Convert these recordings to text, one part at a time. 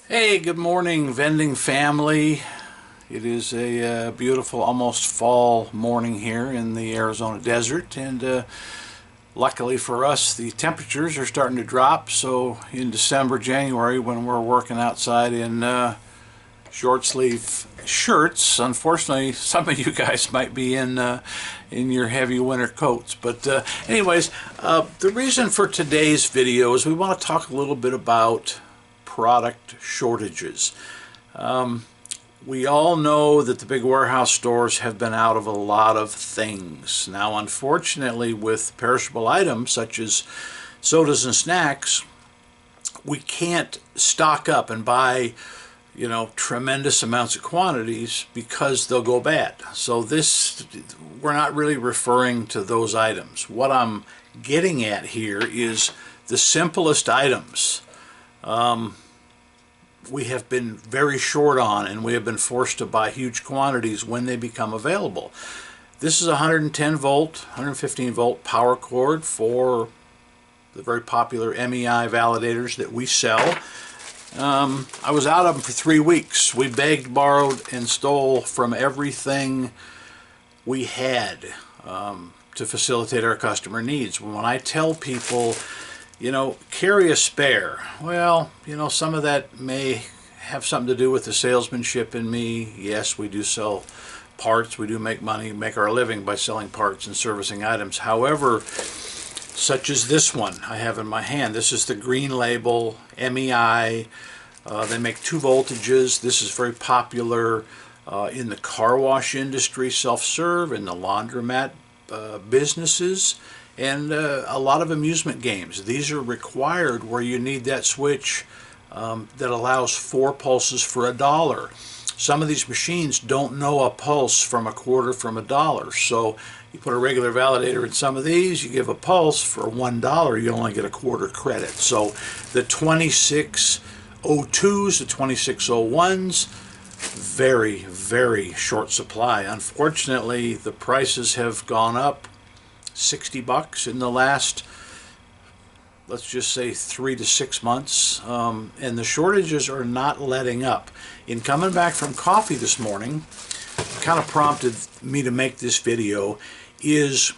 Hey, good morning, Vending family. It is a beautiful, almost fall morning here in the Arizona desert, and luckily for us, the temperatures are starting to drop. So in December, January, when we're working outside in short sleeve shirts, unfortunately, some of you guys might be in your heavy winter coats. But anyways, the reason for today's video is we want to talk a little bit about product shortages. We all know that the big warehouse stores have been out of a lot of things. Now, unfortunately, with perishable items such as sodas and snacks, we can't stock up and buy, tremendous amounts of quantities because they'll go bad. So we're not really referring to those items. What I'm getting at here is the simplest items. We have been very short on, and we have been forced to buy huge quantities when they become available. This is a 110 volt, 115 volt power cord for the very popular MEI validators that we sell. I was out of them for 3 weeks. We begged, borrowed, and stole from everything we had to facilitate our customer needs. When I tell people, carry a spare. Well, some of that may have something to do with the salesmanship in me. Yes, we do sell parts. We do make money, make our living by selling parts and servicing items. However, such as this one I have in my hand, this is the green label MEI. They make 2 voltages. This is very popular in the car wash industry, self-serve, in the laundromat businesses, and a lot of amusement games. These are required where you need that switch that allows 4 pulses for $1. Some of these machines don't know a pulse from a quarter from $1. So you put a regular validator in some of these, you give a pulse for $1, you only get a quarter credit. So the 2602s, the 2601s, very, very short supply. Unfortunately, the prices have gone up $60 in the last, let's just say, 3 to 6 months, and the shortages are not letting up. In coming back from coffee this morning, kind of prompted me to make this video, is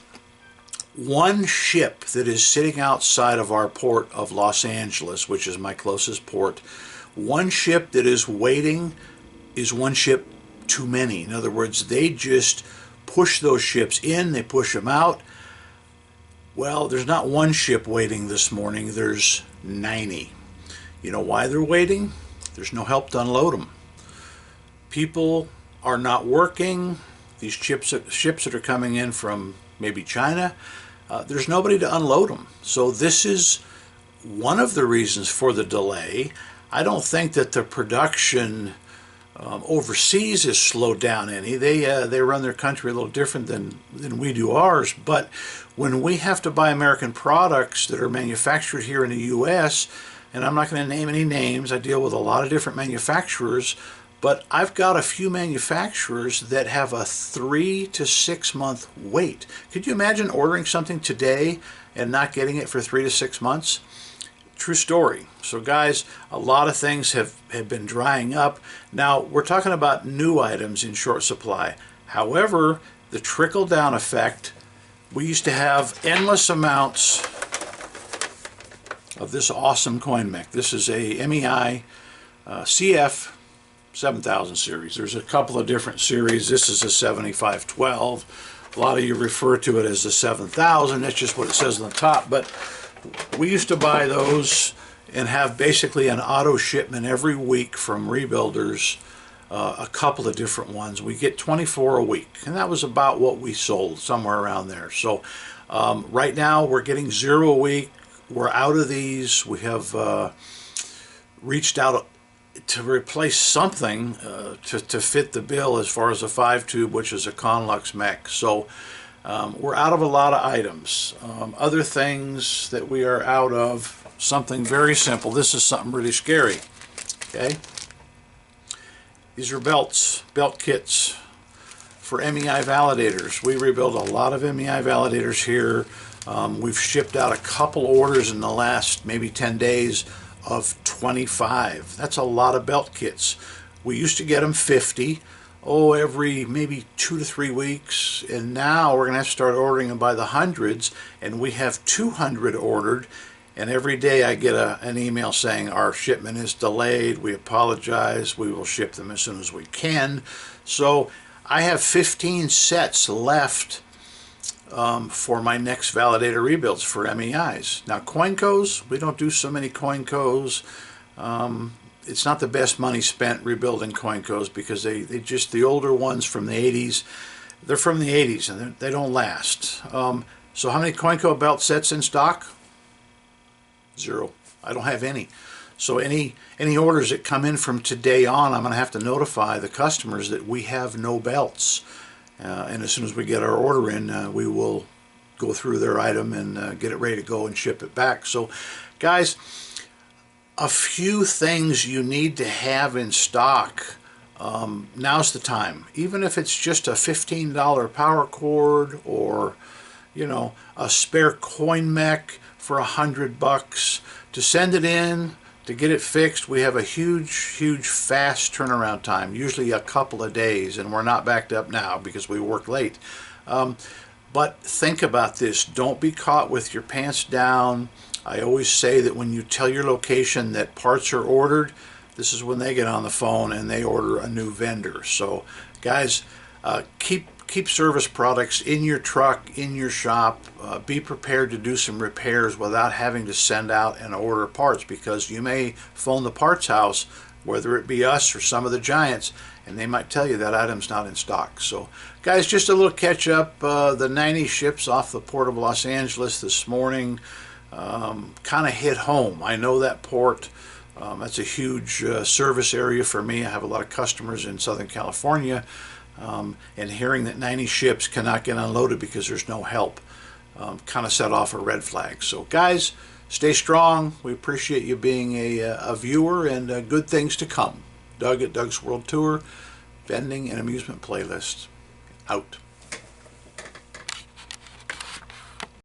one ship that is sitting outside of our port of Los Angeles, which is my closest port. One ship that is waiting is one ship too many. In other words, they just push those ships in, they push them out. Well, there's not one ship waiting this morning, there's 90. You know why they're waiting? There's no help to unload them. People are not working. These ships that are coming in from maybe China, there's nobody to unload them. So this is one of the reasons for the delay. I don't think that the production overseas is slowed down any. They run their country a little different than we do ours. But when we have to buy American products that are manufactured here in the U.S., and I'm not going to name any names, I deal with a lot of different manufacturers, but I've got a few manufacturers that have a 3 to 6 month wait. Could you imagine ordering something today and not getting it for 3 to 6 months? True story. So guys, a lot of things have been drying up. Now, we're talking about new items in short supply. However, the trickle-down effect, we used to have endless amounts of this awesome coin mech. This is a MEI CF 7000 series. There's a couple of different series. This is a 7512. A lot of you refer to it as the 7000. That's just what it says on the top. But we used to buy those and have basically an auto shipment every week from rebuilders, a couple of different ones. We get 24 a week, and that was about what we sold, somewhere around there. So right now we're getting 0 a week. We're out of these. We have reached out to replace something to fit the bill as far as a 5-tube, which is a Conlux mech. So we're out of a lot of items. Other things that we are out of, something very simple. This is something really scary. Okay? These are belts, belt kits for MEI validators. We rebuild a lot of MEI validators here. We've shipped out a couple orders in the last maybe 10 days of 25. That's a lot of belt kits. We used to get them 50, every maybe 2 to 3 weeks, and now we're going to have to start ordering them by the hundreds, and we have 200 ordered, and every day I get an email saying our shipment is delayed, we apologize, we will ship them as soon as we can. So I have 15 sets left for my next validator rebuilds for MEIs. Now Coincos, we don't do so many Coincos. It's not the best money spent rebuilding Coincos because they just, the older ones from the 80s, they're from the 80s and they don't last. So how many Coinco belt sets in stock? 0. I don't have any. So any orders that come in from today on, I'm going to have to notify the customers that we have no belts. And as soon as we get our order in, we will go through their item and get it ready to go and ship it back. So guys, a few things you need to have in stock. Now's the time. Even if it's just a $15 power cord, or a spare coin mech for $100, to send it in, to get it fixed. We have a huge fast turnaround time, usually a couple of days, and we're not backed up now because we work late. But think about this. Don't be caught with your pants down. I always say that when you tell your location that parts are ordered, this is when they get on the phone and they order a new vendor. So guys, keep service products in your truck, in your shop. Be prepared to do some repairs without having to send out and order parts, because you may phone the parts house, whether it be us or some of the giants, and they might tell you that item's not in stock. So guys, just a little catch up. The 90 ships off the port of Los Angeles this morning kind of hit home. I know that port. That's a huge service area for me. I have a lot of customers in Southern California. And hearing that 90 ships cannot get unloaded because there's no help kind of set off a red flag. So guys, stay strong. We appreciate you being a viewer, and good things to come. Doug at Doug's World Tour, Vending and Amusement Playlist, out.